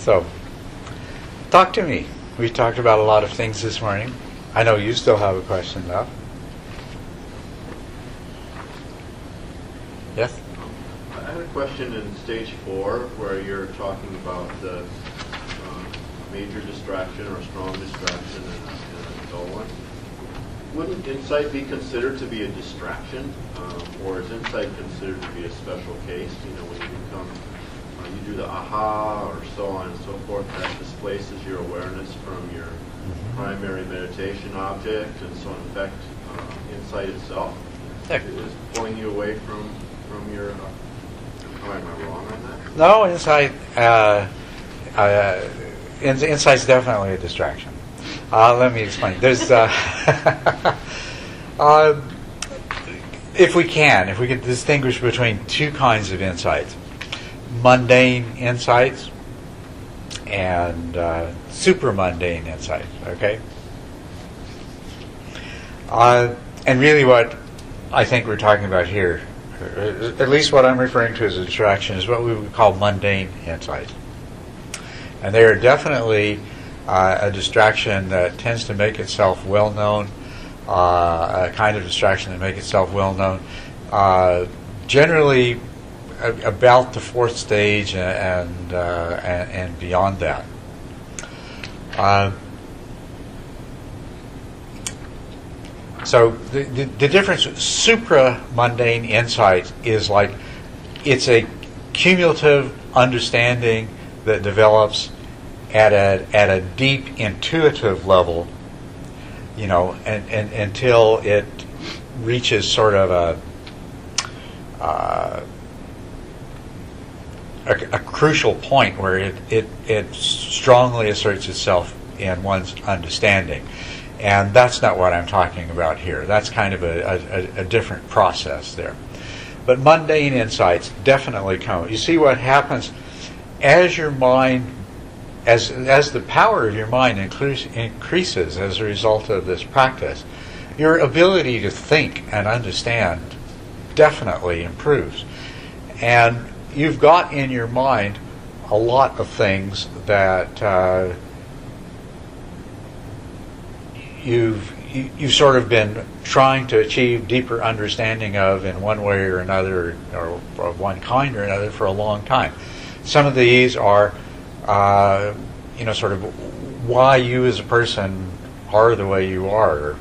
So, talk to me. We talked about a lot of things this morning. I know you still have a question, though. Yes? I had a question in stage 4 where you're talking about the major distraction or strong distraction and a dull one. Wouldn't insight be considered to be a distraction, or is insight considered to be a special case? You know, when you become, you do the aha or so on and so forth, that displaces your awareness from your primary meditation object, and so in fact, insight itself is pulling you away from your. Am I wrong on that? No, insight's definitely a distraction. Let me explain. There's, if we can distinguish between two kinds of insights: mundane insights and super mundane insights. Okay. And really, what I think we're talking about here, at least what I'm referring to as a distraction, is what we would call mundane insights. And they are definitely a distraction that tends to make itself well known, a kind of distraction that makes itself well known, generally about the fourth stage and beyond that. So the difference with supra-mundane insight is like it's a cumulative understanding that develops at a deep intuitive level, you know, and until it reaches sort of a crucial point where it strongly asserts itself in one's understanding. And that's not what I'm talking about here. That's kind of a different process there. But mundane insights definitely come. You see what happens as your mind, as the power of your mind increases as a result of this practice, your ability to think and understand definitely improves. And you've got in your mind a lot of things that you've sort of been trying to achieve deeper understanding of in one way or another, or of one kind or another, for a long time. Some of these are, sort of why you as a person are the way you are, or,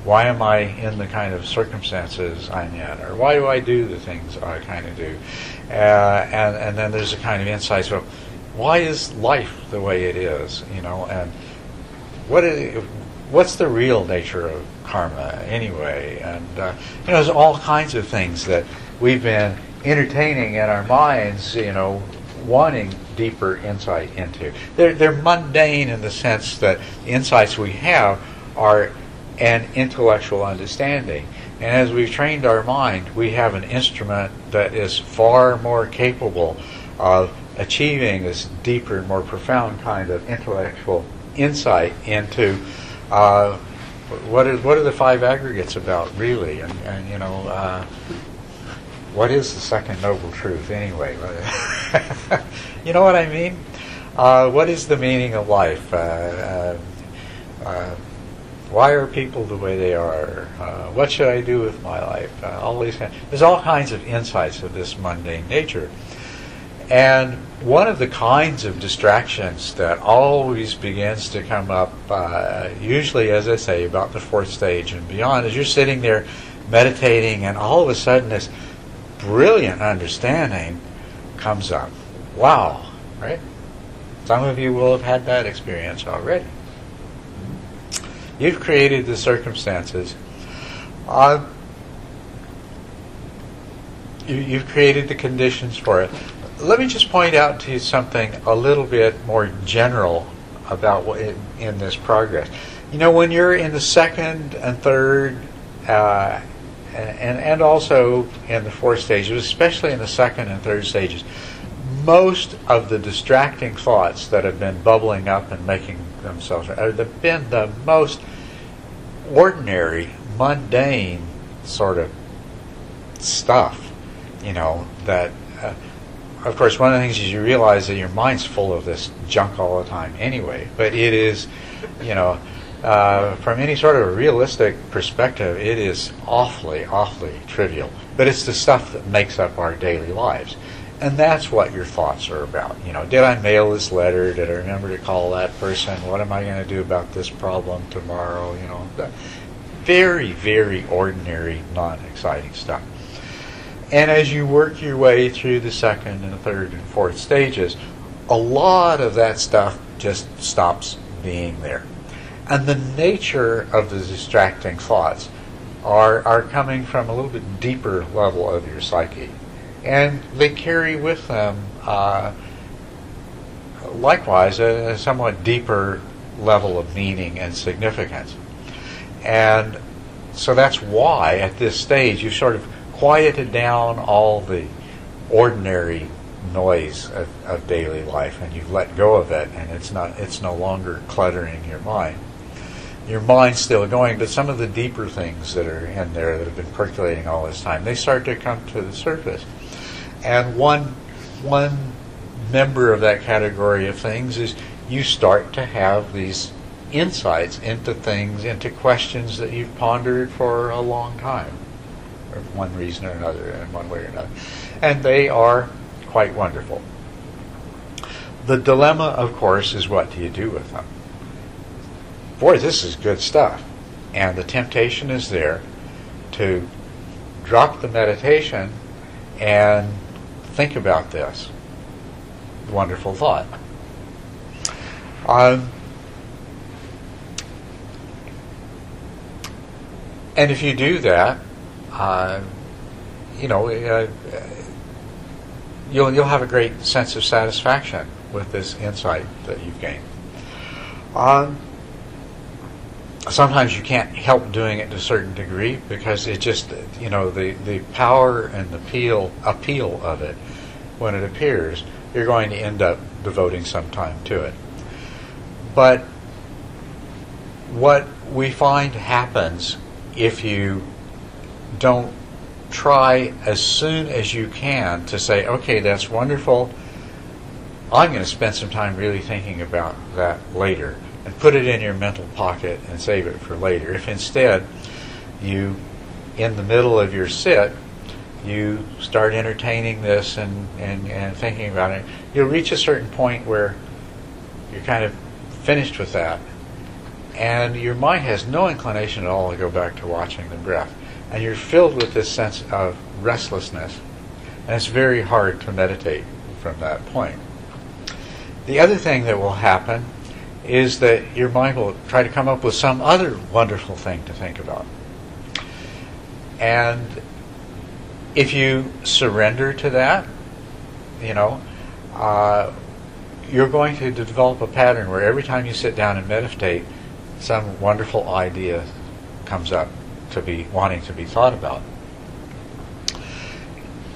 why am I in the kind of circumstances I'm in, or why do I do the things I kind of do, and then there's a kind of insight. So, why is life the way it is, and what's the real nature of karma anyway? And there's all kinds of things that we've been entertaining in our minds, wanting deeper insight into. They're mundane in the sense that the insights we have are an intellectual understanding. And as we've trained our mind, we have an instrument that is far more capable of achieving this deeper, more profound kind of intellectual insight into what are the five aggregates about, really, and what is the second noble truth anyway? You know what I mean? What is the meaning of life? Why are people the way they are? What should I do with my life? All these there's all kinds of insights of this mundane nature. And one of the kinds of distractions that always begins to come up, usually, as I say, about the fourth stage and beyond, is you're sitting there meditating, and all of a sudden this brilliant understanding comes up. Wow, right? Some of you will have had that experience already. You've created the circumstances. You've created the conditions for it. Let me just point out to you something a little bit more general about what in this progress. When you're in the second and third, and also in the fourth stages, especially in the second and third stages, most of the distracting thoughts that have been bubbling up and making themselves have been the most ordinary, mundane sort of stuff, that of course, one of the things is you realize that your mind's full of this junk all the time anyway. But it is, from any sort of a realistic perspective, it is awfully, awfully trivial. But it's the stuff that makes up our daily lives. And that's what your thoughts are about. Did I mail this letter? Did I remember to call that person? What am I going to do about this problem tomorrow? Very, very ordinary, non-exciting stuff. And as you work your way through the second and the third and fourth stages, a lot of that stuff just stops being there. And the nature of the distracting thoughts are coming from a little bit deeper level of your psyche. And they carry with them, likewise, a somewhat deeper level of meaning and significance. And so that's why, at this stage, you've sort of quieted down all the ordinary noise of daily life, and you've let go of it, and it's no longer cluttering your mind. Your mind's still going, but some of the deeper things that are in there that have been percolating all this time, they start to come to the surface. And one member of that category of things is you start to have these insights into things, into questions that you've pondered for a long time, for one reason or another, in one way or another. And they are quite wonderful. The dilemma, of course, is what do you do with them? Boy, this is good stuff. And the temptation is there to drop the meditation and think about this wonderful thought. And if you do that, you'll have a great sense of satisfaction with this insight that you've gained. Sometimes you can't help doing it to a certain degree because it just, the power and the appeal of it, when it appears, you're going to end up devoting some time to it. But what we find happens if you don't try as soon as you can to say, okay, that's wonderful, I'm going to spend some time really thinking about that later, and put it in your mental pocket and save it for later. If instead you, in the middle of your sit, you start entertaining this and thinking about it, you'll reach a certain point where you're kind of finished with that, and your mind has no inclination at all to go back to watching the breath. And you're filled with this sense of restlessness. And it's very hard to meditate from that point. The other thing that will happen is that your mind will try to come up with some other wonderful thing to think about. And if you surrender to that, you're going to develop a pattern where every time you sit down and meditate, some wonderful idea comes up to be wanting to be thought about.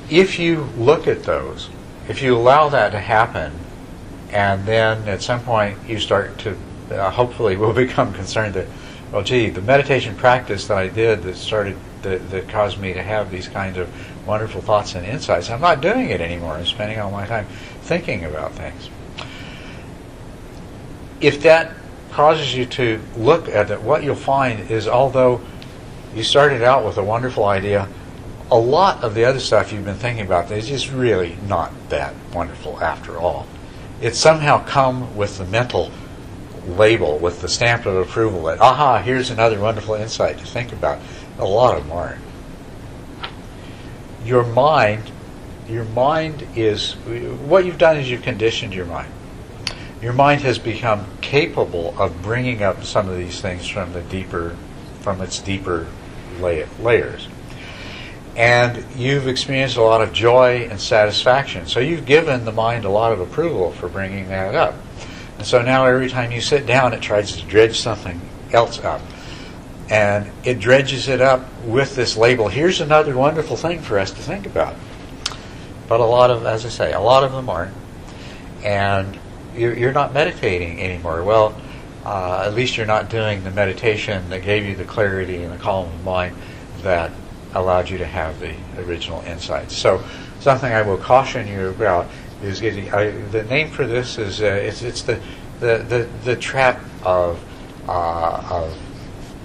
If you look at those, if you allow that to happen, and then at some point you start to, hopefully will become concerned that, well, gee, the meditation practice that I did that caused me to have these kinds of wonderful thoughts and insights, I'm not doing it anymore. I'm spending all my time thinking about things. If that causes you to look at it, what you'll find is, although you started out with a wonderful idea, a lot of the other stuff you've been thinking about is just really not that wonderful after all. It's somehow come with the mental label, with the stamp of approval that, aha, here's another wonderful insight to think about. A lot of them aren't. Your mind is, what you've done is you've conditioned your mind. Your mind has become capable of bringing up some of these things from its deeper layers. And you've experienced a lot of joy and satisfaction. So you've given the mind a lot of approval for bringing that up. And so now every time you sit down, it tries to dredge something else up. And it dredges it up with this label, here's another wonderful thing for us to think about. But a lot of them aren't. And you're not meditating anymore. Well, at least you're not doing the meditation that gave you the clarity and the calm of mind that allowed you to have the original insights. So something I will caution you about is getting. The name for this is it's the trap of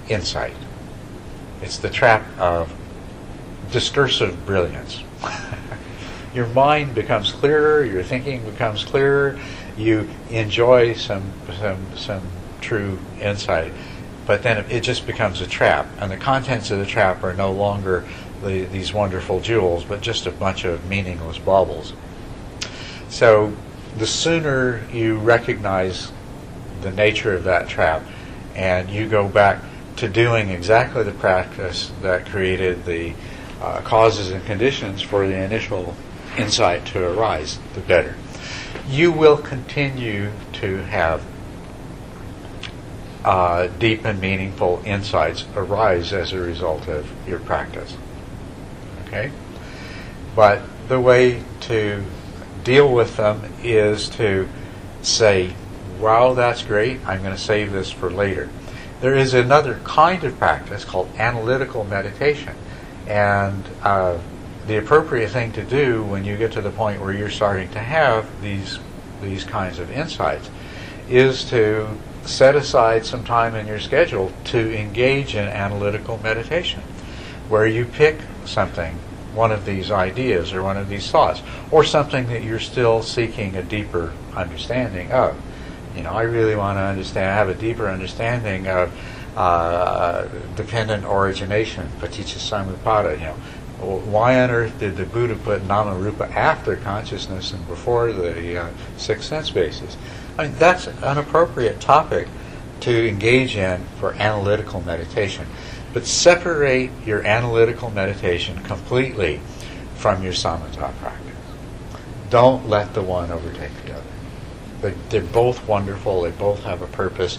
insight. It's the trap of discursive brilliance. Your mind becomes clearer. Your thinking becomes clearer. You enjoy some true insight, but then it just becomes a trap, and the contents of the trap are no longer these wonderful jewels, but just a bunch of meaningless baubles. So the sooner you recognize the nature of that trap, and you go back to doing exactly the practice that created the causes and conditions for the initial insight to arise, the better. You will continue to have deep and meaningful insights arise as a result of your practice. Okay? But the way to deal with them is to say, wow, that's great, I'm going to save this for later. There is another kind of practice called analytical meditation. And the appropriate thing to do when you get to the point where you're starting to have these kinds of insights is to set aside some time in your schedule to engage in analytical meditation, where you pick something, one of these ideas or one of these thoughts, or something that you're still seeking a deeper understanding of. I really want to have a deeper understanding of dependent origination, paticca. Why on earth did the Buddha put nama-rupa after consciousness and before the six sense bases? I mean, that's an appropriate topic to engage in for analytical meditation. But separate your analytical meditation completely from your samatha practice. Don't let the one overtake the other. They're both wonderful. They both have a purpose.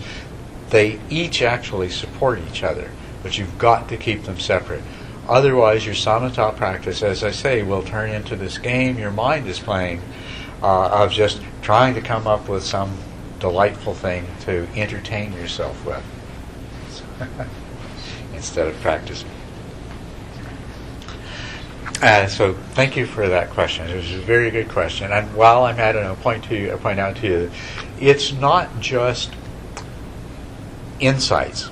They each actually support each other, but you've got to keep them separate. Otherwise, your samatha practice, as I say, will turn into this game your mind is playing of just trying to come up with some delightful thing to entertain yourself with instead of practicing. So thank you for that question. It was a very good question. And while I'm at it, I'll point out to you, it's not just insights,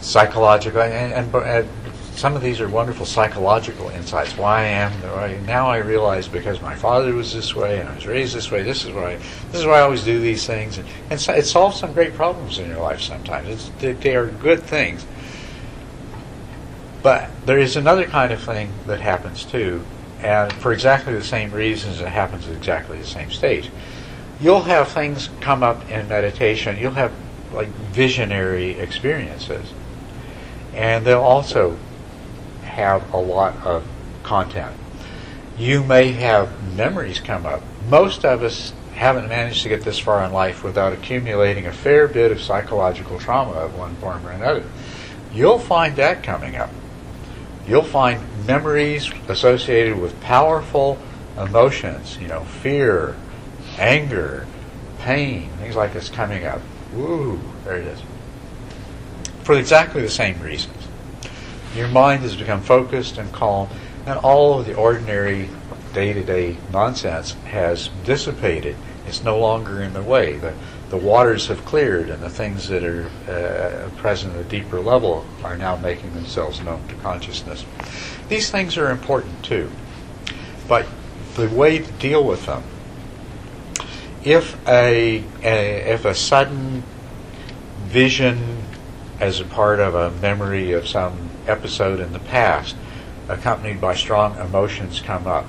psychological, and some of these are wonderful psychological insights. Why I am the way now, I realize because my father was this way and I was raised this way. This is why I always do these things, and so it solves some great problems in your life. Sometimes they are good things. But there is another kind of thing that happens too, and for exactly the same reasons, it happens at exactly the same stage. You'll have things come up in meditation. You'll have like visionary experiences, and they'll also have a lot of content. You may have memories come up. Most of us haven't managed to get this far in life without accumulating a fair bit of psychological trauma of one form or another. You'll find that coming up. You'll find memories associated with powerful emotions, fear, anger, pain, things like this coming up. Woo, there it is. For exactly the same reasons. Your mind has become focused and calm, and all of the ordinary day-to-day nonsense has dissipated. It's no longer in the way. The waters have cleared, and the things that are present at a deeper level are now making themselves known to consciousness. These things are important too, but the way to deal with them, if a sudden vision as a part of a memory of some episode in the past, accompanied by strong emotions, come up,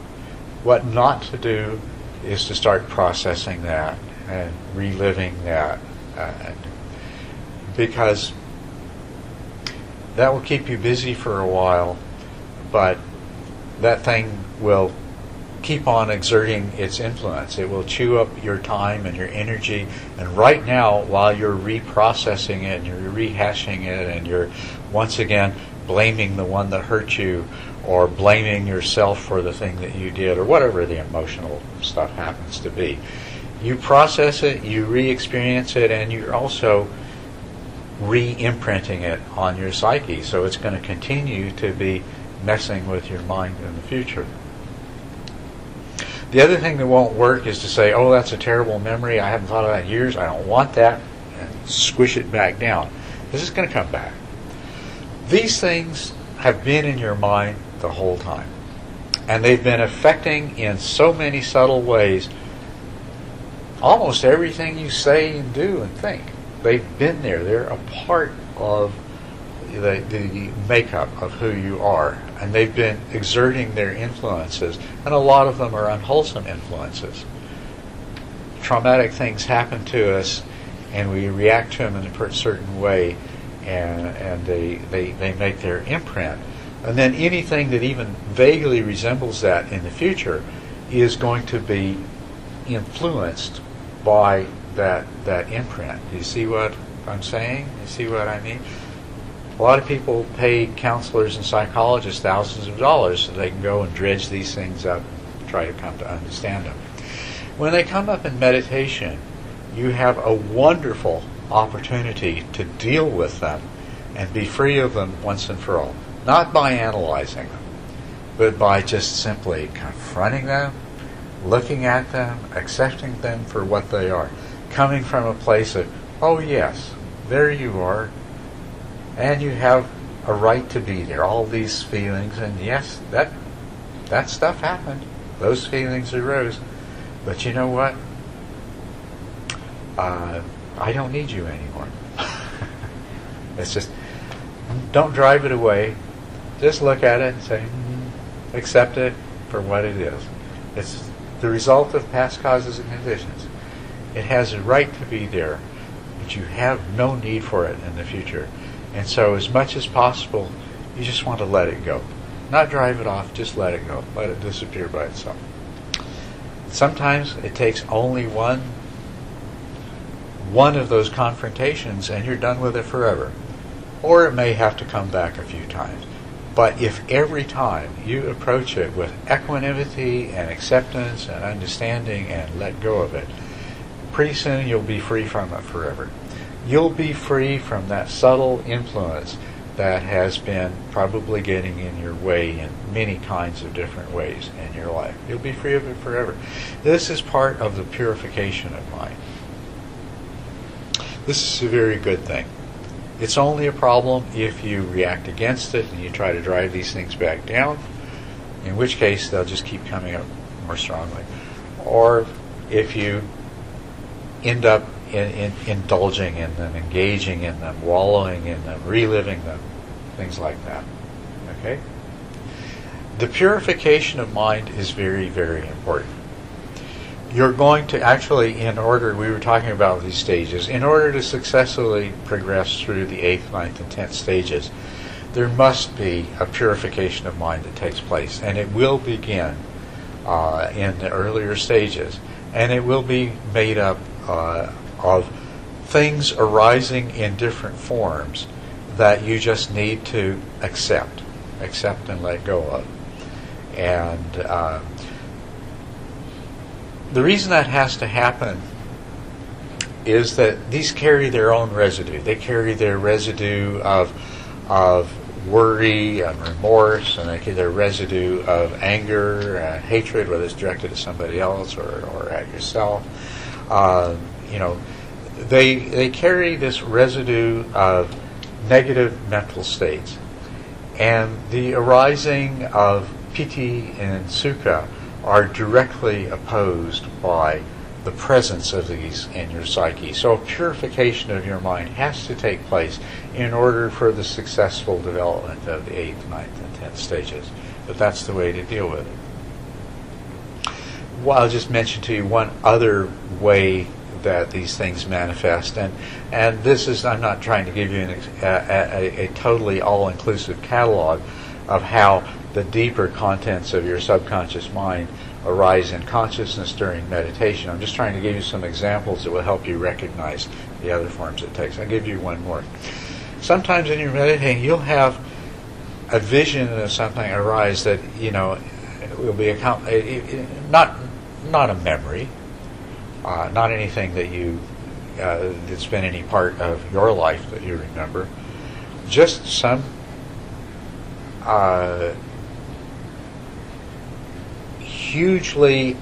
what not to do is to start processing that and reliving that, because that will keep you busy for a while, but that thing will keep on exerting its influence. It will chew up your time and your energy, and right now, while you're reprocessing it and you're rehashing it and you're once again blaming the one that hurt you, or blaming yourself for the thing that you did, or whatever the emotional stuff happens to be, you process it, you re-experience it, and you're also re-imprinting it on your psyche, so it's going to continue to be messing with your mind in the future. The other thing that won't work is to say, oh, that's a terrible memory, I haven't thought of that in years, I don't want that, and squish it back down. This is going to come back. These things have been in your mind the whole time. And they've been affecting in so many subtle ways almost everything you say and do and think. They've been there. They're a part of the makeup of who you are. And they've been exerting their influences. And a lot of them are unwholesome influences. Traumatic things happen to us, and we react to them in a certain way, and they make their imprint. And then anything that even vaguely resembles that in the future is going to be influenced by that imprint. Do you see what I'm saying? You see what I mean? A lot of people pay counselors and psychologists thousands of dollars so they can go and dredge these things up, try to come to understand them. When they come up in meditation, you have a wonderful opportunity to deal with them and be free of them once and for all. Not by analyzing them, but by just simply confronting them, looking at them, accepting them for what they are. Coming from a place of, oh yes, there you are, and you have a right to be there. All these feelings, and yes, that stuff happened. Those feelings arose. But you know what? I don't need you anymore. It's just, don't drive it away. Just look at it and say, accept it for what it is. It's the result of past causes and conditions. It has a right to be there, but you have no need for it in the future. And so as much as possible, you just want to let it go. Not drive it off, just let it go. Let it disappear by itself. Sometimes it takes only one of those confrontations and you're done with it forever. Or it may have to come back a few times. But if every time you approach it with equanimity and acceptance and understanding and let go of it, pretty soon you'll be free from it forever. You'll be free from that subtle influence that has been probably getting in your way in many kinds of different ways in your life. You'll be free of it forever. This is part of the purification of mind. This is a very good thing. It's only a problem if you react against it and you try to drive these things back down, in which case they'll just keep coming up more strongly. Or if you end up indulging in them, engaging in them, wallowing in them, reliving them, things like that. Okay? The purification of mind is very, very important. You're going to actually, we were talking about these stages, in order to successfully progress through the 8th, 9th, and 10th stages, there must be a purification of mind that takes place. And it will begin in the earlier stages. And it will be made up of things arising in different forms that you just need to accept and let go of. And the reason that has to happen is that these carry their own residue. They carry their residue of worry and remorse, and they carry their residue of anger and hatred, whether it's directed at somebody else or at yourself. They carry this residue of negative mental states. And the arising of piti and sukha are directly opposed by the presence of these in your psyche. So a purification of your mind has to take place in order for the successful development of the 8th, 9th, and 10th stages. But that's the way to deal with it. Well, I'll just mention to you one other way that these things manifest, and this is, I'm not trying to give you a totally all-inclusive catalog of how the deeper contents of your subconscious mind arise in consciousness during meditation. I'm just trying to give you some examples that will help you recognize the other forms it takes. I'll give you one more. Sometimes in your meditating, you'll have a vision of something arise that, will be not a memory, not anything that that's been any part of your life that you remember, just some hugely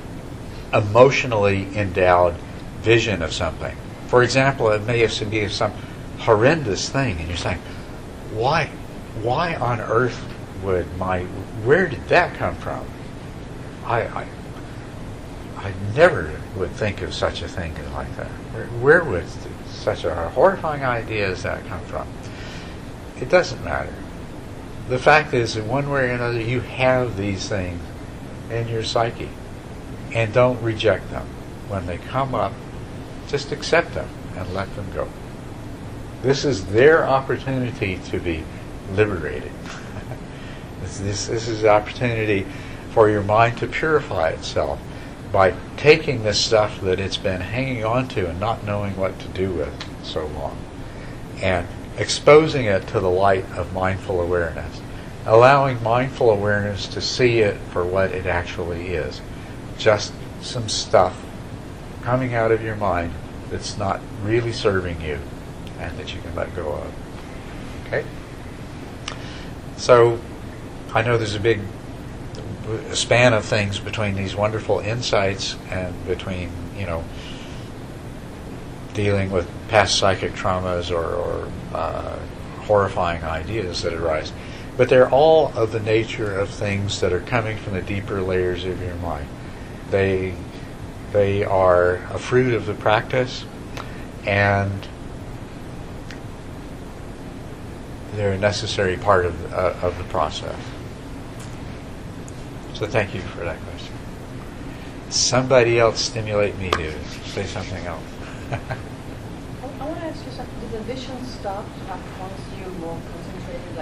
emotionally endowed vision of something. For example, it may be some horrendous thing, and you're saying, why on earth where did that come from? I never would think of such a thing like that. Where would such a horrifying idea as that come from? It doesn't matter. The fact is that one way or another you have these things in your psyche, and don't reject them. When they come up, just accept them and let them go. This is their opportunity to be liberated. This is the opportunity for your mind to purify itself by taking this stuff that it's been hanging on to and not knowing what to do with so long, and exposing it to the light of mindful awareness, allowing mindful awareness to see it for what it actually is, just some stuff coming out of your mind that's not really serving you and that you can let go of. Okay? So I know there's a big span of things between these wonderful insights and between, dealing with past psychic traumas or horrifying ideas that arise. But they're all of the nature of things that are coming from the deeper layers of your mind. They are a fruit of the practice, and they're a necessary part of the process. So thank you for that question. Somebody else stimulate me to say something else. I want to ask you something. Did the vision stop once you more concentrated?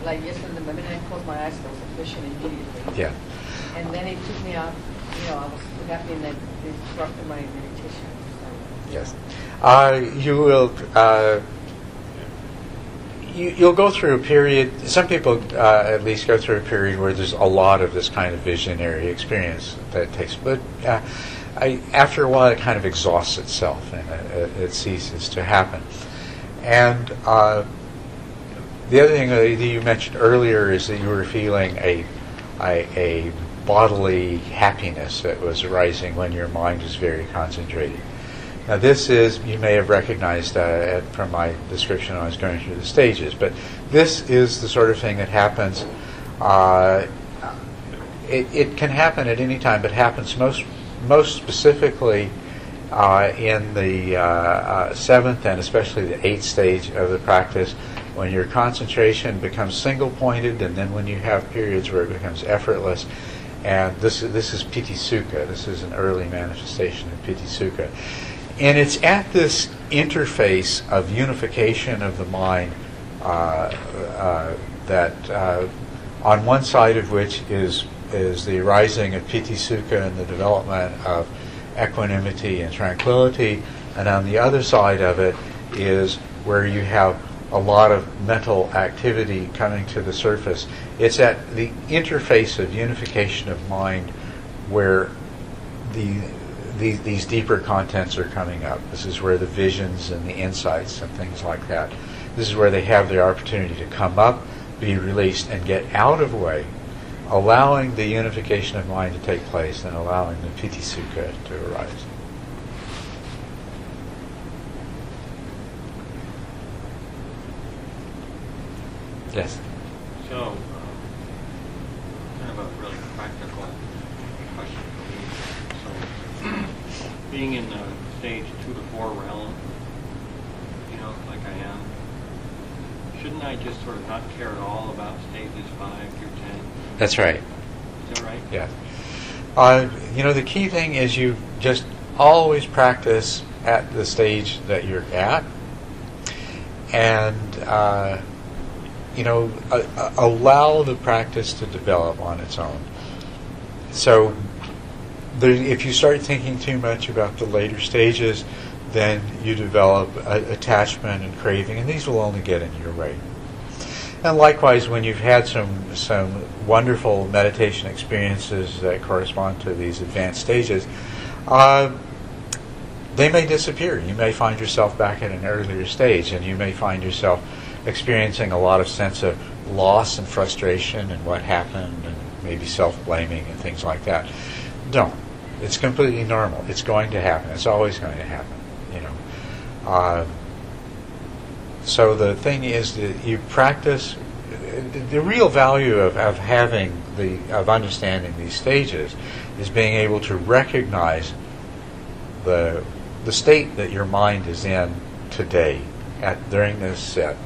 Like yesterday, the minute I closed my eyes, there was a vision immediately. Yeah. And then it took me out. I was happy and it disrupted my meditation. So. Yes. You will. You'll go through a period. Some people at least go through a period where there's a lot of this kind of visionary experience that takes. But after a while, it kind of exhausts itself and it ceases to happen. And the other thing that you mentioned earlier is that you were feeling a bodily happiness that was arising when your mind was very concentrated. Now this is, you may have recognized from my description when I was going through the stages, but this is the sort of thing that happens. It can happen at any time, but happens most specifically in the seventh and especially the eighth stage of the practice, when your concentration becomes single-pointed, and then when you have periods where it becomes effortless. And this is Piti Sukha. This is an early manifestation of Piti Sukha. And it's at this interface of unification of the mind that on one side of which is the arising of Piti Sukha and the development of equanimity and tranquility, and on the other side of it is where you have a lot of mental activity coming to the surface. It's at the interface of unification of mind where these deeper contents are coming up. This is where the visions and the insights and things like that. This is where they have the opportunity to come up, be released, and get out of the way, allowing the unification of mind to take place and allowing the Piti Sukha to arise. Yes. So, kind of a really practical question for me. So, being in the stage 2 to 4 realm, like I am, shouldn't I just sort of not care at all about stages 5 through 10? That's right. Is that right? Yeah. The key thing is you just always practice at the stage that you're at, and allow the practice to develop on its own. So if you start thinking too much about the later stages, then you develop attachment and craving, and these will only get in your way. And likewise, when you've had some wonderful meditation experiences that correspond to these advanced stages, they may disappear. You may find yourself back at an earlier stage, and you may find yourself experiencing a lot of sense of loss and frustration and what happened, and maybe self-blaming and things like that. Don't. It's completely normal. It's going to happen. It's always going to happen. You know. So the thing is that you practice. The real value of understanding these stages is being able to recognize the state that your mind is in today during this set,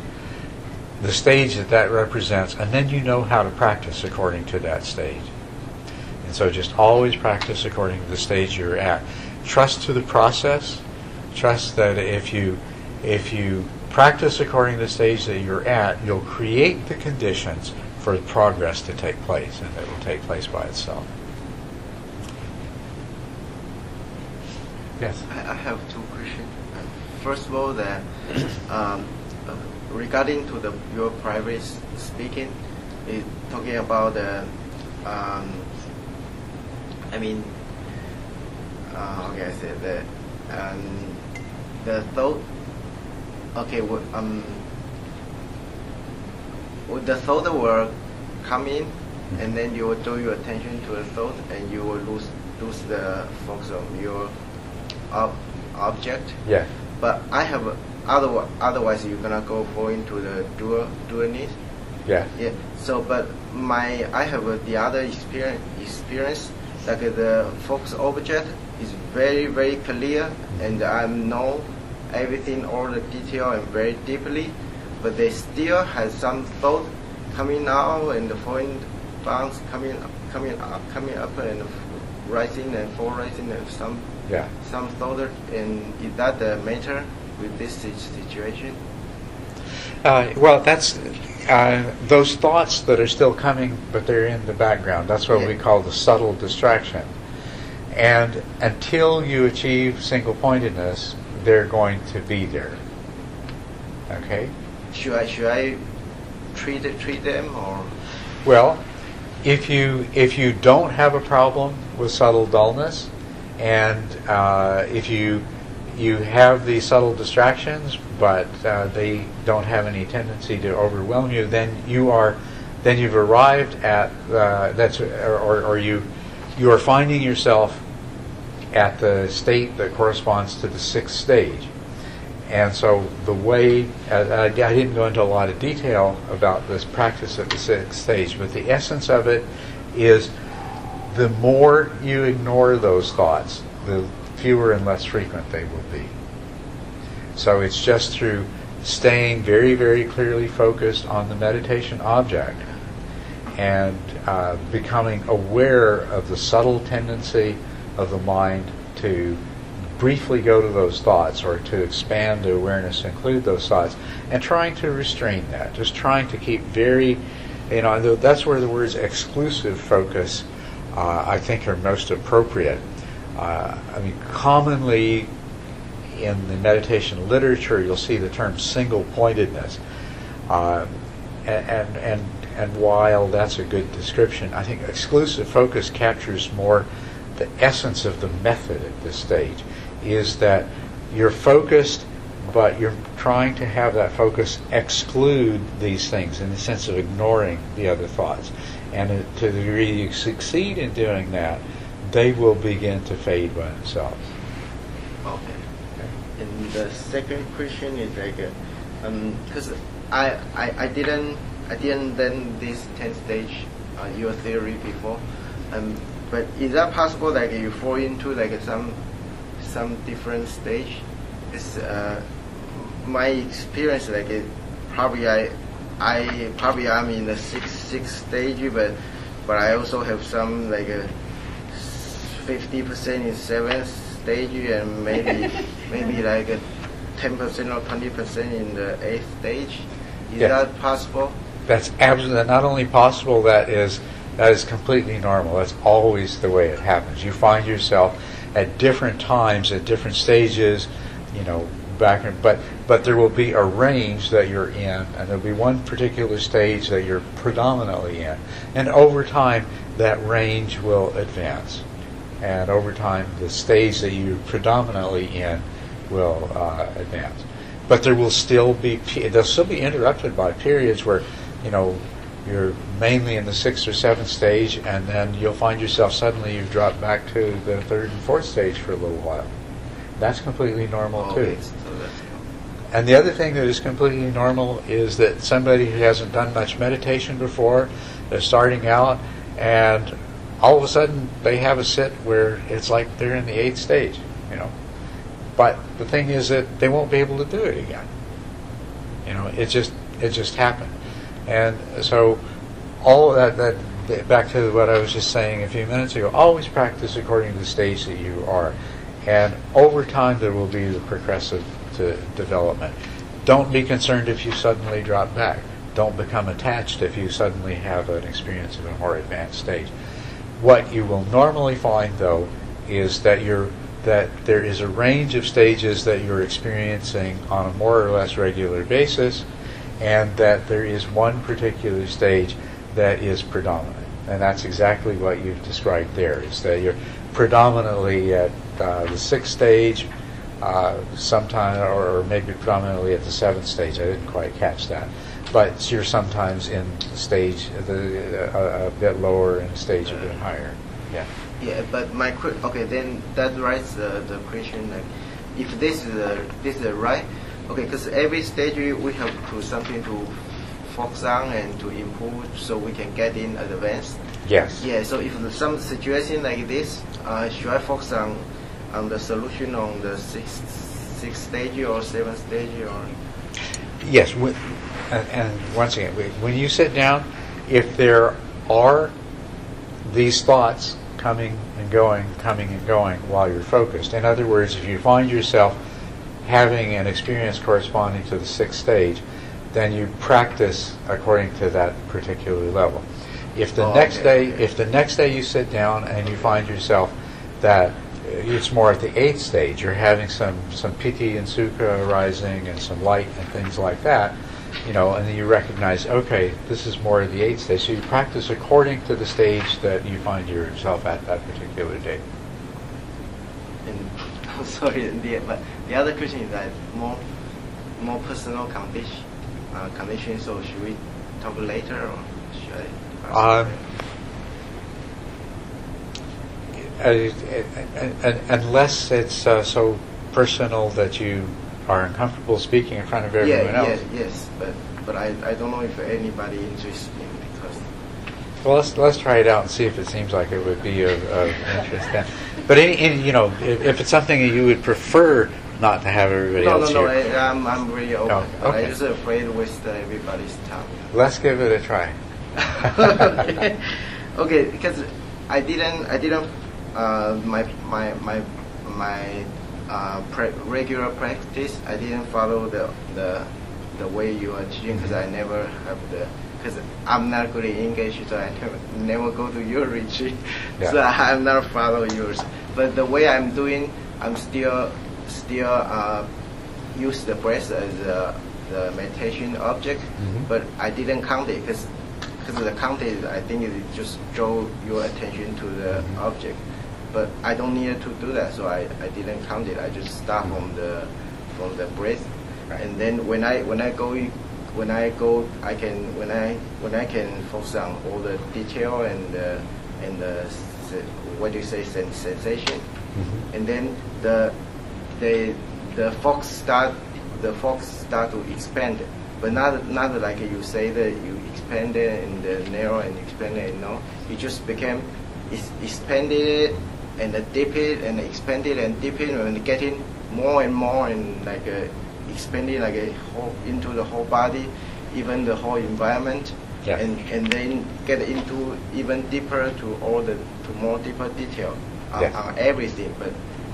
the stage that represents, and then you know how to practice according to that stage. And so just always practice according to the stage you're at. Trust to the process. Trust that if you practice according to the stage that you're at, you'll create the conditions for progress to take place, and it will take place by itself. Yes? I have two questions. First of all, regarding to your private speaking, talking about how can I say that? The thought. Okay, the thought will come in, and then you will draw your attention to the thought, and you will lose the focus on your object. Yeah. But I have otherwise you're gonna fall into the dualness. Yeah. Yeah. So, but I have the other experience like the focus object is very, very clear, and I know everything, all the detail, and very deeply, but they still have some thought coming out and the falling bounce coming up and rising and fall, rising, and some thought. And is that the matter with this situation? Well, that's those thoughts that are still coming, but they're in the background. That's what we call the subtle distraction. And until you achieve single-pointedness, they're going to be there. Okay? Should I treat them, or? Well, if you don't have a problem with subtle dullness, and if you have these subtle distractions, but they don't have any tendency to overwhelm you, then you've arrived at you are finding yourself at the state that corresponds to the sixth stage. And so the way, I didn't go into a lot of detail about this practice at the sixth stage, but the essence of it is the more you ignore those thoughts, the fewer and less frequent they will be. So it's just through staying very, very clearly focused on the meditation object and becoming aware of the subtle tendency of the mind to briefly go to those thoughts or to expand the awareness to include those thoughts, and trying to restrain that, just trying to keep very, that's where the words exclusive focus I think are most appropriate. Commonly in the meditation literature you'll see the term single-pointedness, and while that's a good description, I think exclusive focus captures more the essence of the method at this stage, is that you're focused, but you're trying to have that focus exclude these things in the sense of ignoring the other thoughts. And to the degree you succeed in doing that, they will begin to fade by themselves. Okay. And the second question is because I didn't learn this 10 stage your theory before, but is that possible you fall into some different stage? It's my experience probably I'm in the sixth stage, but I also have some 50% in seventh stage, and maybe 10% or 20% in the eighth stage. Is that possible? That's absolutely not only possible. That is completely normal. That's always the way it happens. You find yourself at different times, at different stages, but there will be a range that you're in, and there'll be one particular stage that you're predominantly in, and over time that range will advance, and over time the stage that you're predominantly in will advance. But they'll still be interrupted by periods where you're mainly in the 6th or 7th stage, and then you'll find yourself suddenly you've dropped back to the 3rd and 4th stage for a little while. That's completely normal too. So that's And the other thing that is completely normal is that somebody who hasn't done much meditation before, they're starting out, and all of a sudden they have a sit where it's like they're in the 8th stage, you know. But the thing is that they won't be able to do it again. You know, it just happened. And so all of that back to what I was just saying a few minutes ago, always practice according to the stage that you are. And over time there will be the progressive development. Don't be concerned if you suddenly drop back. Don't become attached if you suddenly have an experience of a more advanced stage. What you will normally find, though, is that there is a range of stages that you're experiencing on a more or less regular basis, and that there is one particular stage that is predominant. And that's exactly what you've described there, is that you're predominantly at the 6th stage, sometime, or maybe predominantly at the 7th stage. I didn't quite catch that. But you're sometimes in stage a bit lower and stage a bit higher. Yeah. Yeah, but okay, then that raises the question, like, if this is right, okay, because every stage we have to something to focus on and to improve so we can get in advance. Yes. Yeah. So if some situation like this, should I focus on the solution on the 6th stage or 7th stage or? Yes. And once again, when you sit down, if there are these thoughts coming and going while you're focused. In other words, if you find yourself having an experience corresponding to the 6th stage, then you practice according to that particular level. If the next day you sit down and you find yourself that it's more at the 8th stage, you're having some piti and sukha arising and some light and things like that, you know, and then you recognize, okay, this is more of the 8th stage. So you practice according to the stage that you find yourself at that particular day. And I'm sorry, but the other question is that more personal condition. So should we talk later, or should I? Unless it's so personal that you are uncomfortable speaking in front of everyone else. Yes, but I don't know if anybody interested in, because. Well, let's try it out and see if it seems like it would be of interest then. But you know, if it's something that you would prefer not to have everybody else here. I'm really open. Oh, okay. I'm just afraid to waste everybody's time. Let's give it a try. Okay, because I didn't regular practice, I didn't follow the way you are teaching, because I never have because I'm not good in English, so I never go to your retreat, yeah. So I'm not follow yours. But the way I'm doing, I'm still use the breath as the meditation object, but I didn't count it because the count is, I think it just draw your attention to the object. But I don't need to do that, so I didn't count it. I just start from the breath, right. And then when I can focus on all the detail and the what do you say, sensation, and then the focus start to expand, but not like you say that you expand it and narrow and expand it. No, it just became expanded and dip it and expand it and dip it and getting more and more and like expanding like a whole into the whole body, even the whole environment, yeah. and then get into even deeper to more deeper detail on everything,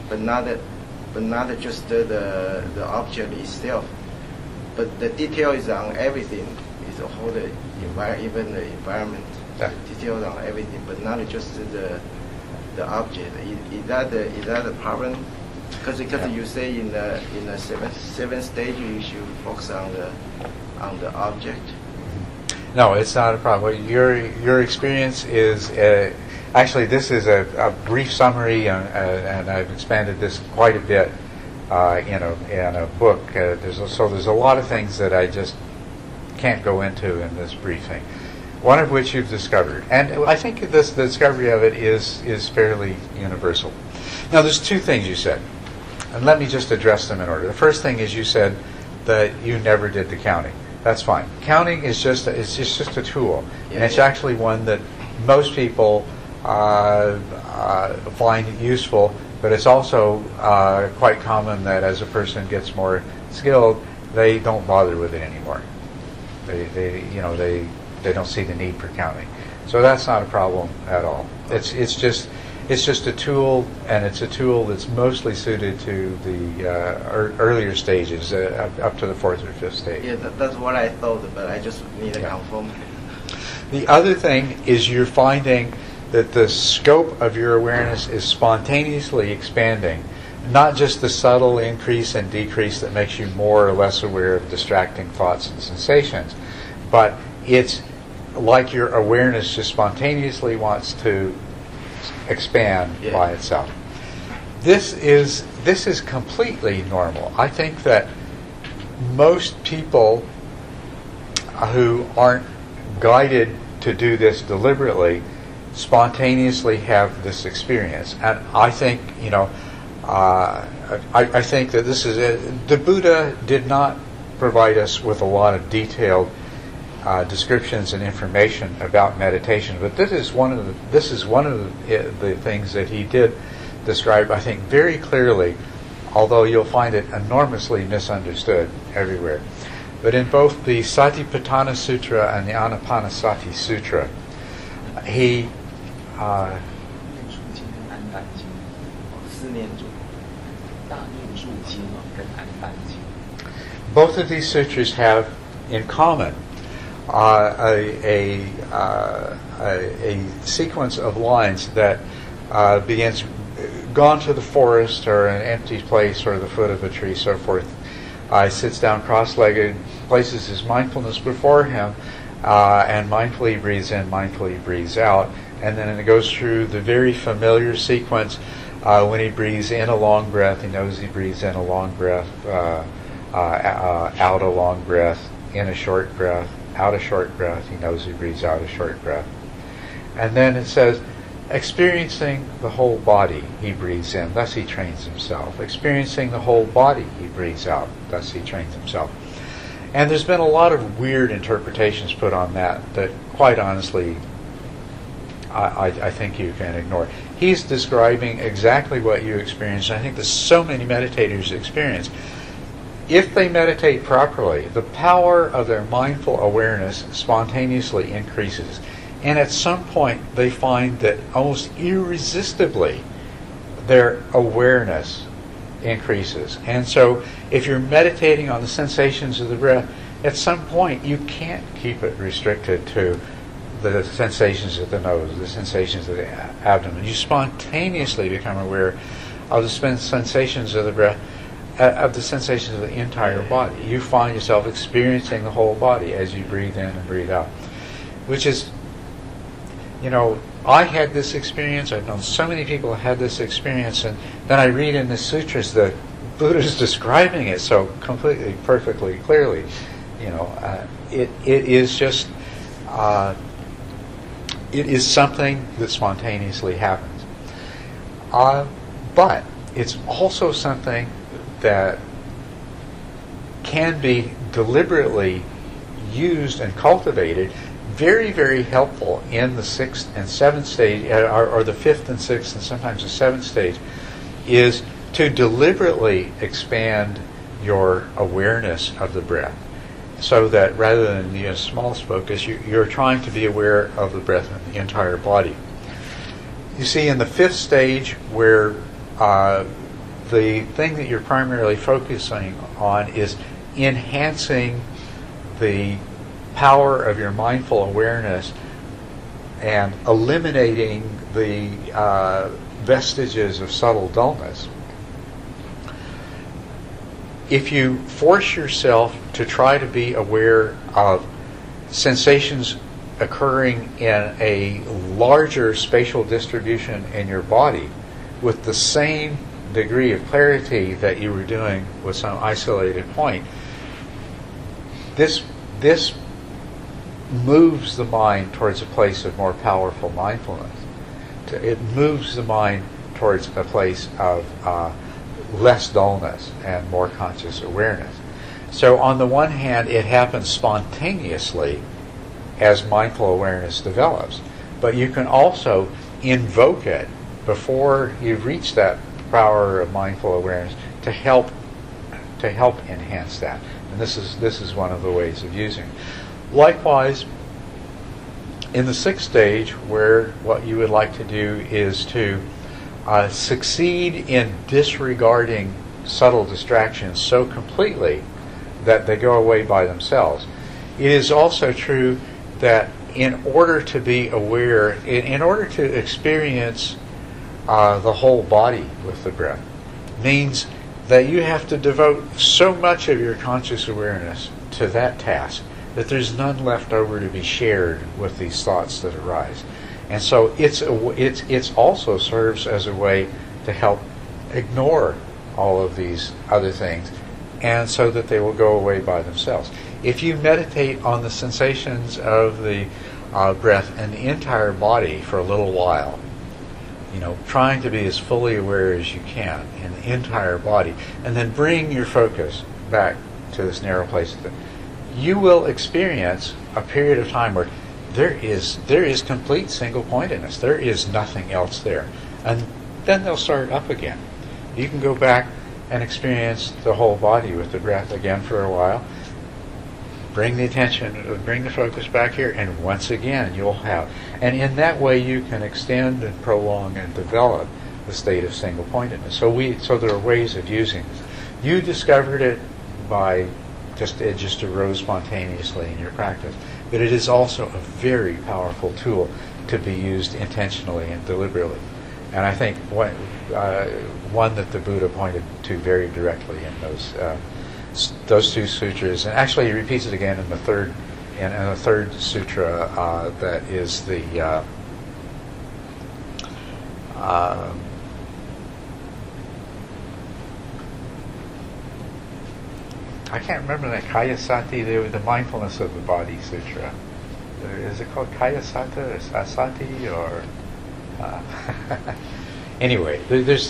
but not just the object itself, but the detail is on everything. Is the whole even the environment, yeah. Details on everything, but not just the object. Is that the problem? Because yeah. You say in the seventh stage you should focus on the object. No, it's not a problem. Your experience is actually, this is a brief summary, and I've expanded this quite a bit in a book. There's a lot of things that I just can't go into in this briefing. one of which you've discovered. And I think the discovery of it is fairly universal. Now, there's two things you said, and let me just address them in order. The first thing is you said that you never did the counting. That's fine. Counting is just a tool, and it's actually one that most people find useful, but it's also quite common that as a person gets more skilled, they don't bother with it anymore. They don't see the need for counting. So that's not a problem at all. It's just a tool, and it's a tool that's mostly suited to the earlier stages, up to the 4th or 5th stage. Yeah, that's what I thought, but I just need to confirm. The other thing is you're finding that the scope of your awareness is spontaneously expanding, not just the subtle increase and decrease that makes you more or less aware of distracting thoughts and sensations, but it's like your awareness just spontaneously wants to expand by itself. This is completely normal. I think that most people who aren't guided to do this deliberately spontaneously have this experience, and I think I think that this is it. The Buddha did not provide us with a lot of detailed descriptions and information about meditation, but this is one of the things that he did describe, I think, very clearly, although you'll find it enormously misunderstood everywhere. But in both the Satipatthana Sutra and the Anapanasati Sutra, he both of these sutras have in common a sequence of lines that begins, gone to the forest or an empty place or the foot of a tree, so forth. Sits down cross-legged, places his mindfulness before him, and mindfully breathes in, mindfully breathes out. And then it goes through the very familiar sequence. When he breathes in a long breath, he knows he breathes in a long breath, out a long breath, in a short breath, out a short breath, he knows he breathes out a short breath. And then it says, experiencing the whole body, he breathes in, thus he trains himself. Experiencing the whole body, he breathes out, thus he trains himself. And there's been a lot of weird interpretations put on that quite honestly, I think you can ignore. He's describing exactly what you experience. I think that so many meditators experience. If they meditate properly, the power of their mindful awareness spontaneously increases. And at some point, they find that almost irresistibly, their awareness increases. And so, if you're meditating on the sensations of the breath, at some point, you can't keep it restricted to the sensations of the nose, the sensations of the abdomen. You spontaneously become aware of the sensations of the breath, of the sensations of the entire body. You find yourself experiencing the whole body as you breathe in and breathe out, which is, I had this experience. I've known so many people who had this experience, and then I read in the sutras that Buddha's describing it so completely, perfectly, clearly. It is just, it is something that spontaneously happens. But it's also something that can be deliberately used and cultivated, very, very helpful in the 6th and 7th stage, or the 5th and 6th and sometimes the 7th stage, is to deliberately expand your awareness of the breath, so that rather than small focus, you're trying to be aware of the breath in the entire body. You see, in the 5th stage, where the thing that you're primarily focusing on is enhancing the power of your mindful awareness and eliminating the vestiges of subtle dullness. If you force yourself to try to be aware of sensations occurring in a larger spatial distribution in your body with the same degree of clarity that you were doing with some isolated point, this moves the mind towards a place of more powerful mindfulness. It moves the mind towards a place of less dullness and more conscious awareness. So on the one hand, it happens spontaneously as mindful awareness develops, but you can also invoke it before you've reached that power of mindful awareness to help enhance that. And this is one of the ways of using it. Likewise, in the sixth stage, where what you would like to do is to succeed in disregarding subtle distractions so completely that they go away by themselves. It is also true that in order to be aware, in order to experience the whole body with the breath, means that you have to devote so much of your conscious awareness to that task that there's none left over to be shared with these thoughts that arise. And so it's also serves as a way to help ignore all of these other things, and so that they will go away by themselves. If you meditate on the sensations of the breath and the entire body for a little while, trying to be as fully aware as you can in the entire body, and then bring your focus back to this narrow place, you will experience a period of time where there is complete single-pointedness. There is nothing else there. And then they'll start up again. You can go back and experience the whole body with the breath again for a while. Bring the focus back here, and once again you'll have. And in that way you can extend and prolong and develop the state of single-pointedness. So there are ways of using this. You discovered it by it just arose spontaneously in your practice. But it is also a very powerful tool to be used intentionally and deliberately. And I think one that the Buddha pointed to very directly in those two sutras, and actually he repeats it again in the third sutra, that is the I can't remember that Kayasati, the mindfulness of the body sutra. Is it called Kayasata or Sasati or? Anyway, there's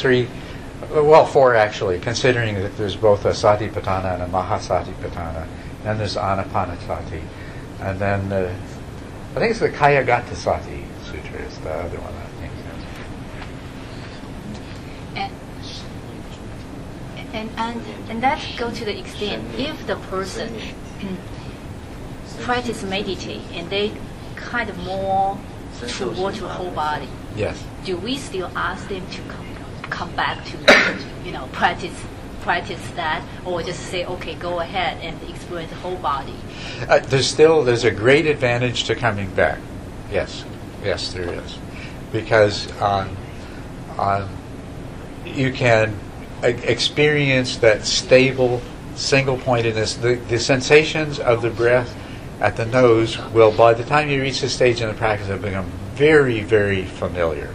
four actually, considering that there's both a Satipatthana and a Mahasatipatthana. Then there's Anapanasati. And then I think it's the Kayagatasati sutra is the other one, I think. And that go to the extent, if the person practice meditate and they kind of more toward your whole body, yes, do we still ask them to come back to practice that, or just say, okay, go ahead and experience the whole body? There's a great advantage to coming back. Yes, there is, because you can experience that stable single-pointedness. The sensations of the breath at the nose will, by the time you reach this stage in the practice, have become very, very familiar.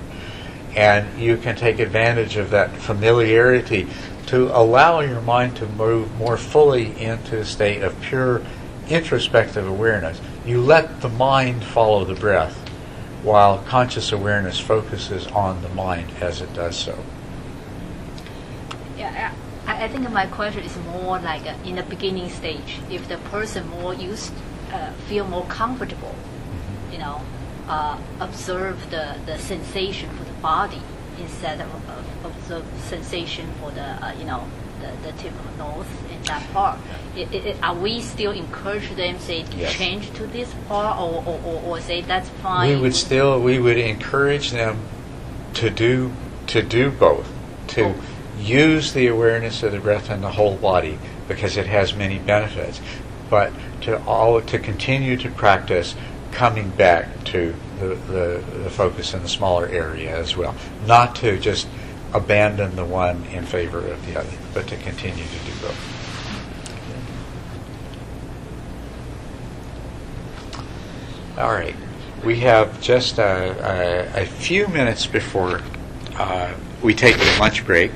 And you can take advantage of that familiarity to allow your mind to move more fully into a state of pure introspective awareness. You let the mind follow the breath, while conscious awareness focuses on the mind as it does so. Yeah, I think my question is more like in the beginning stage, if the person more feel more comfortable, observe the sensation for the body instead of observe sensation for the tip of the nose in that part. Are we still encourage them say to Yes. change to this part, or say that's fine? We would encourage them to do both, to use the awareness of the breath in the whole body, because it has many benefits, but to continue to practice coming back to the focus in the smaller area as well. Not to just abandon the one in favor of the other, but to continue to do both. All right. We have just a few minutes before we take a lunch break.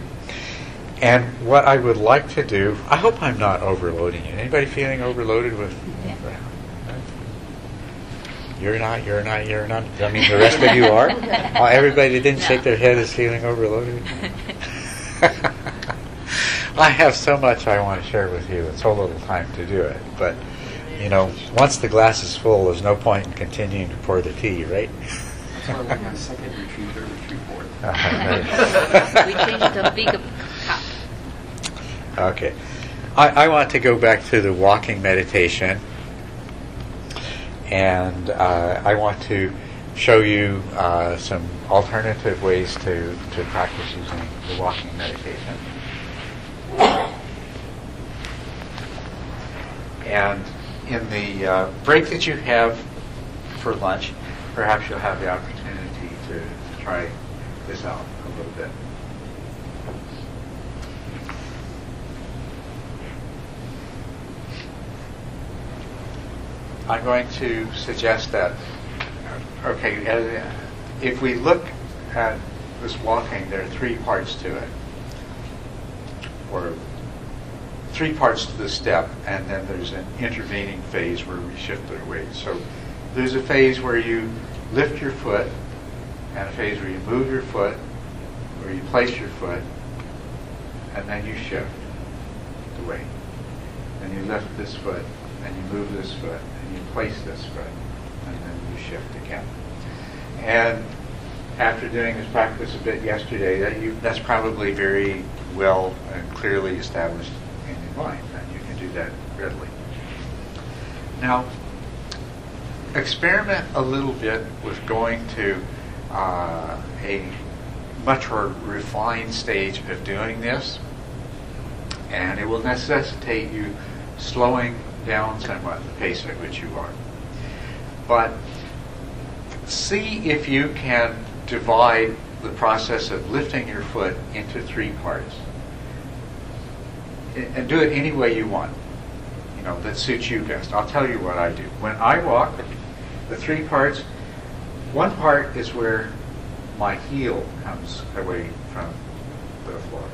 And what I would like to do, I hope I'm not overloading you. Anybody feeling overloaded with? Yeah. you're not. I mean, the rest of you are? Oh, everybody didn't shake their head as feeling overloaded? I have so much I want to share with you and so little time to do it. But, once the glass is full, there's no point in continuing to pour the tea, right? That's why we have second retreat, third retreat, fourth. We changed to a bigger cup. Okay. I want to go back to the walking meditation. And I want to show you some alternative ways to practice using the walking meditation. And in the break that you have for lunch, perhaps you'll have the opportunity to try this out a little bit. I'm going to suggest that, if we look at this walking, there are three parts to it, or three parts to the step, and then there's an intervening phase where we shift our weight. So there's a phase where you lift your foot, and a phase where you move your foot, where you place your foot, and then you shift the weight. And you lift this foot, and you move this foot, and you place this foot, and then you shift again. And after doing this practice a bit yesterday, that's probably very well and clearly established in your mind, and you can do that readily. Now, experiment a little bit with going to a much more refined stage of doing this, and it will necessitate you slowing down somewhat the pace at which you are. But see if you can divide the process of lifting your foot into three parts. And do it any way you want, that suits you best. I'll tell you what I do. When I walk, the three parts, one part is where my heel comes away from the floor.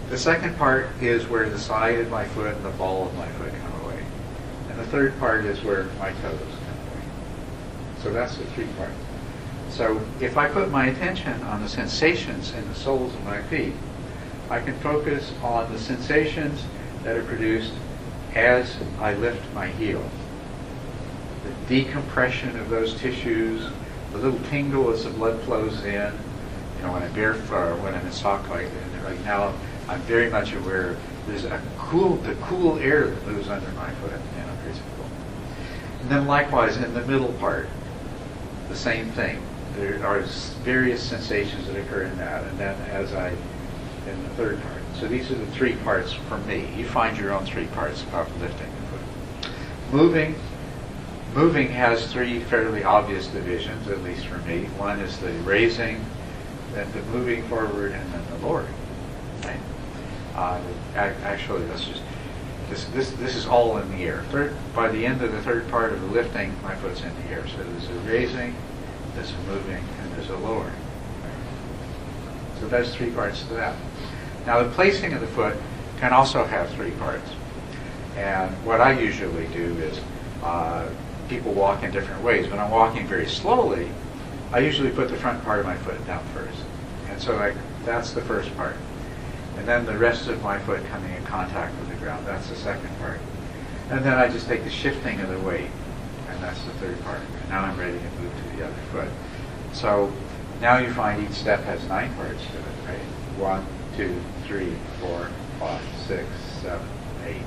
The second part is where the side of my foot and the ball of my foot come away. And the third part is where my toes come away. So that's the three parts. So if I put my attention on the sensations in the soles of my feet, I can focus on the sensations that are produced as I lift my heel. The decompression of those tissues, the little tingle as the blood flows in. When I'm barefoot or when I'm in sock like right now, I'm very much aware there's the cool air that moves under my foot, and I'm very cool. And then likewise in the middle part, the same thing. There are various sensations that occur in that, and then in the third part. So these are the three parts for me. You find your own three parts of lifting the foot. Moving has three fairly obvious divisions, at least for me. One is the raising, then the moving forward, and then the lowering. Right? Actually, this is all in the air. By the end of the third part of the lifting, my foot's in the air. So there's a raising, there's a moving, and there's a lowering. So there's three parts to that. Now the placing of the foot can also have three parts. And what I usually do is, people walk in different ways. When I'm walking very slowly, I usually put the front part of my foot down first. And so that's the first part. And then the rest of my foot coming in contact with the ground, that's the second part. And then I just take the shifting of the weight, and that's the third part. And now I'm ready to move to the other foot. So now you find each step has 9 parts to it, right? 1, 2, 3, 4, 5, 6, 7, 8,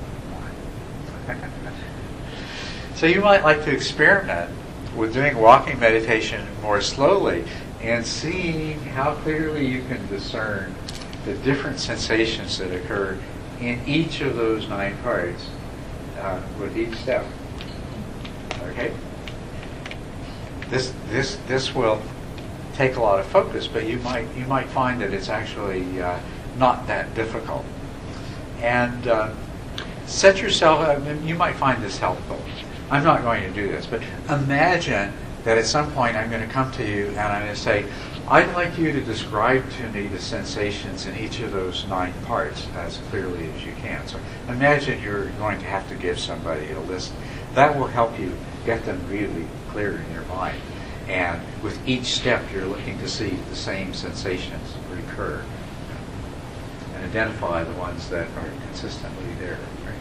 9. So you might like to experiment with doing walking meditation more slowly and seeing how clearly you can discern the different sensations that occur in each of those 9 parts with each step. Okay? This will take a lot of focus, but you might find that it's actually not that difficult. And set yourself. You might find this helpful. I'm not going to do this, but imagine that at some point I'm going to come to you and I'm going to say, I'd like you to describe to me the sensations in each of those 9 parts as clearly as you can. So imagine you're going to have to give somebody a list. That will help you get them really clear in your mind. And with each step, you're looking to see the same sensations recur and identify the ones that are consistently there. Right?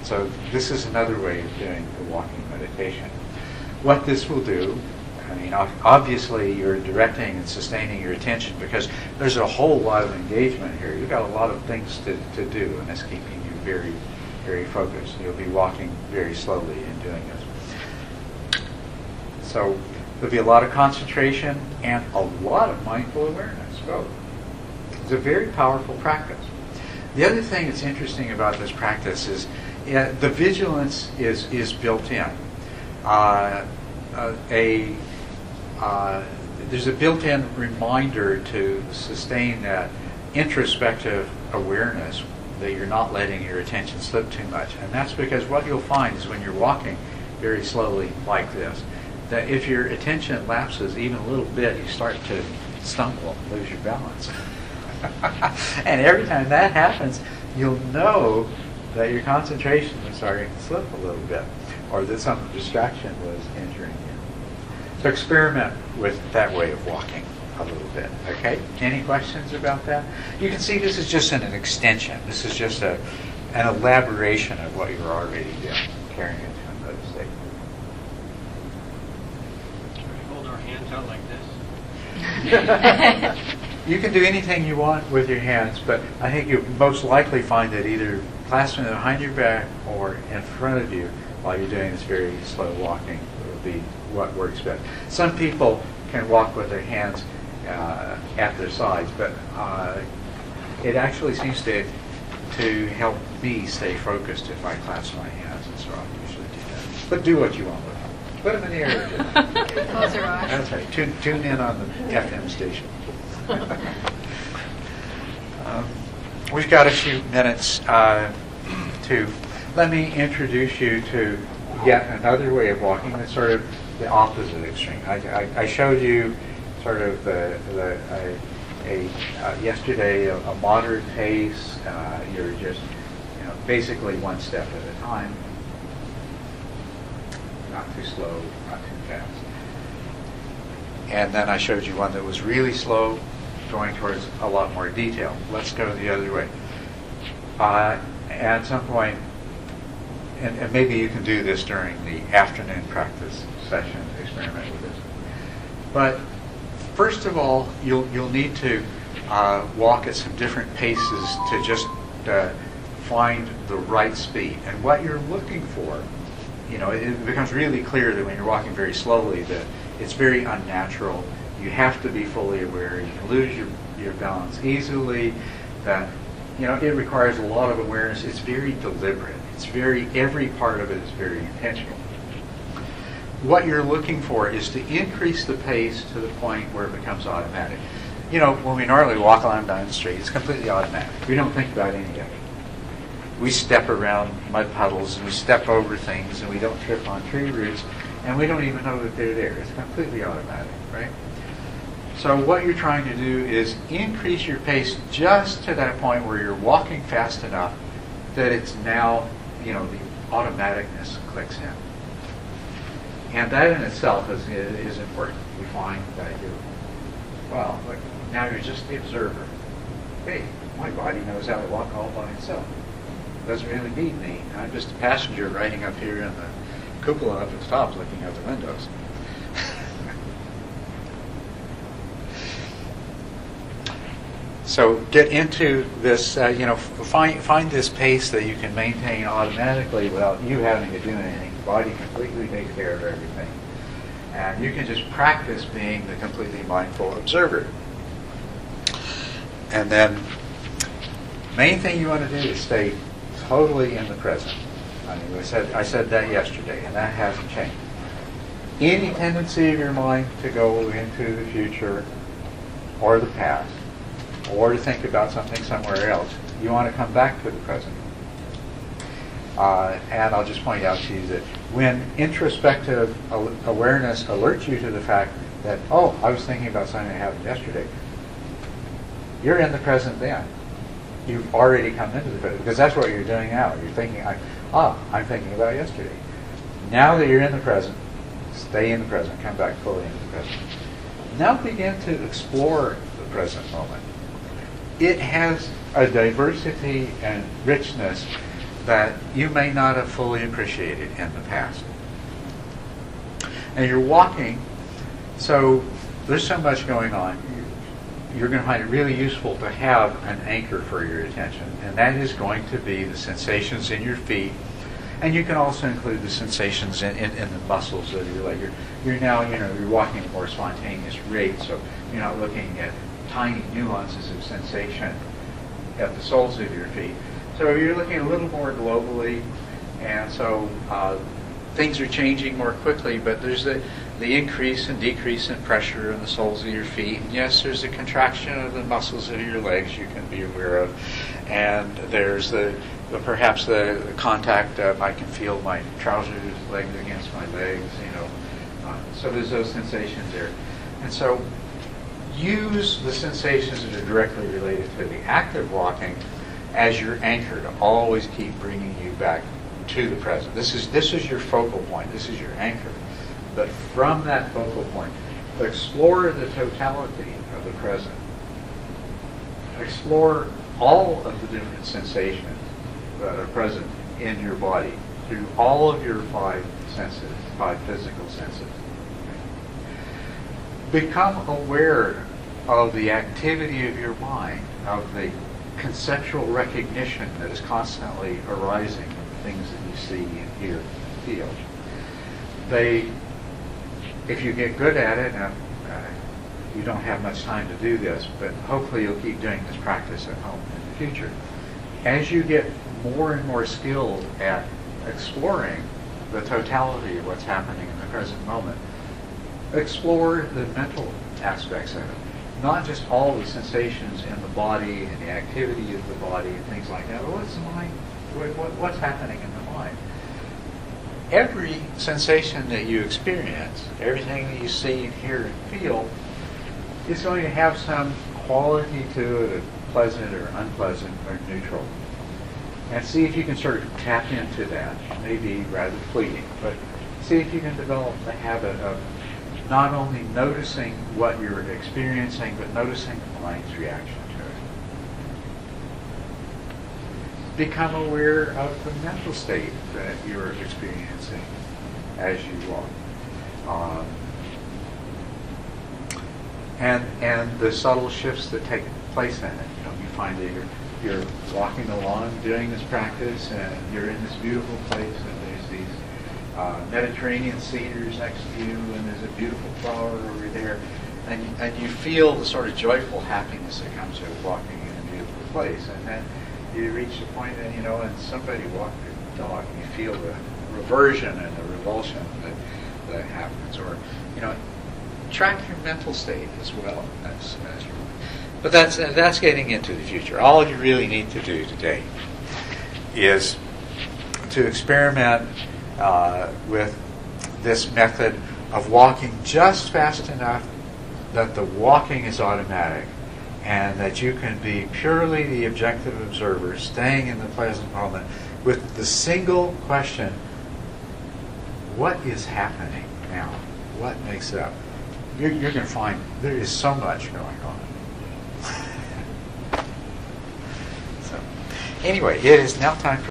So this is another way of doing the walking meditation. What this will do, I mean, obviously you're directing and sustaining your attention because there's a whole lot of engagement here. You've got a lot of things to do, and it's keeping you very, very focused. You'll be walking very slowly in doing this. So there'll be a lot of concentration and a lot of mindful awareness, both. It's a very powerful practice. The other thing that's interesting about this practice is the vigilance is built in. There's a built-in reminder to sustain that introspective awareness that you're not letting your attention slip too much. And that's because what you'll find is when you're walking very slowly like this, that if your attention lapses even a little bit, you start to stumble and lose your balance. And every time that happens, you'll know that your concentration is starting to slip a little bit, or that some distraction was entering you. So experiment with that way of walking a little bit, okay? Any questions about that? You can see this is just an extension. This is just an elaboration of what you're already doing, carrying it to another state. Should we hold our hands out like this? You can do anything you want with your hands, but I think you'll most likely find that either clasping it behind your back or in front of you while you're doing this very slow walking will be what works best. Some people can walk with their hands at their sides, but it actually seems to help me stay focused if I clasp my hands, and so I usually do that. But do what you want with them. Put them in the air. Close your eyes. That's right. Tune in on the FM station. We've got a few minutes to let me introduce you to yet another way of walking that's sort of the opposite extreme. I showed you sort of yesterday a moderate pace. You're just basically one step at a time, not too slow, not too fast. And then I showed you one that was really slow, going towards a lot more detail. Let's go the other way. At some point, and maybe you can do this during the afternoon practice session, experiment with this. But first of all, you'll need to walk at some different paces to just find the right speed. And what you're looking for, it becomes really clear that when you're walking very slowly that it's very unnatural. You have to be fully aware. You can lose your balance easily. That it requires a lot of awareness. It's very deliberate. Every part of it is very intentional. What you're looking for is to increase the pace to the point where it becomes automatic. When we normally walk along down the street, it's completely automatic. We don't think about any of it. We step around mud puddles and we step over things and we don't trip on tree roots and we don't even know that they're there. It's completely automatic, right? So what you're trying to do is increase your pace just to that point where you're walking fast enough that it's now, the automaticness clicks in. And that in itself is important. We find that now you're just the observer. Hey, my body knows how to walk all by itself. It doesn't really need me. I'm just a passenger riding up here in the cupola up at the top looking out the windows. So get into this, find this pace that you can maintain automatically without you having to do anything. The body completely takes care of everything. And you can just practice being the completely mindful observer. And then, main thing you want to do is stay totally in the present. I said that yesterday, and that hasn't changed. Any tendency of your mind to go into the future or the past, or to think about something somewhere else, you want to come back to the present. And I'll just point out to you that when introspective awareness alerts you to the fact that, I was thinking about something that happened yesterday, you're in the present then. You've already come into the present, because that's what you're doing now. You're thinking, I'm thinking about yesterday. Now that you're in the present, stay in the present, come back fully into the present. Now begin to explore the present moment. It has a diversity and richness that you may not have fully appreciated in the past. And you're walking, so there's so much going on. You're going to find it really useful to have an anchor for your attention, and that is going to be the sensations in your feet. And you can also include the sensations in the muscles of your leg. You're now, you're walking at a more spontaneous rate, so you're not looking at tiny nuances of sensation at the soles of your feet. So you're looking a little more globally, and so things are changing more quickly, but there's the increase and decrease in pressure in the soles of your feet. And yes, there's a contraction of the muscles of your legs you can be aware of. And there's perhaps the contact of, I can feel my trousers legs against my legs, so there's those sensations there. And so use the sensations that are directly related to the active walking as your anchor to always keep bringing you back to the present. This is your focal point. This is your anchor. But from that focal point, explore the totality of the present. Explore all of the different sensations that are present in your body through all of your 5 senses, 5 physical senses. Become aware of the activity of your mind, of the conceptual recognition that is constantly arising of things that you see and hear and feel. If you get good at it, you don't have much time to do this, but hopefully you'll keep doing this practice at home in the future. As you get more and more skilled at exploring the totality of what's happening in the present moment, explore the mental aspects of it. Not just all the sensations in the body and the activity of the body and things like that, but what's the mind? What's happening in the mind? Every sensation that you experience, everything that you see and hear and feel, is going to have some quality to it, pleasant or unpleasant or neutral. And see if you can sort of tap into that. It may be rather fleeting, but see if you can develop the habit of not only noticing what you're experiencing, but noticing the mind's reaction to it. Become aware of the mental state that you're experiencing as you walk. And the subtle shifts that take place in it. You find that you're walking along doing this practice, and you're in this beautiful place, and there's these Mediterranean cedars next to you, and there's a beautiful flower over there, and you feel the sort of joyful happiness that comes with walking in a beautiful place. And then you reach the point that, and somebody walked their dog, and you feel the reversion and the revulsion that happens. Or, track your mental state as well. But that's getting into the future. All you really need to do today is to experiment with this method of walking just fast enough that the walking is automatic, and that you can be purely the objective observer, staying in the present moment with the single question, what is happening now? What makes it up? You're going to find there is so much going on. So, anyway, it is now time for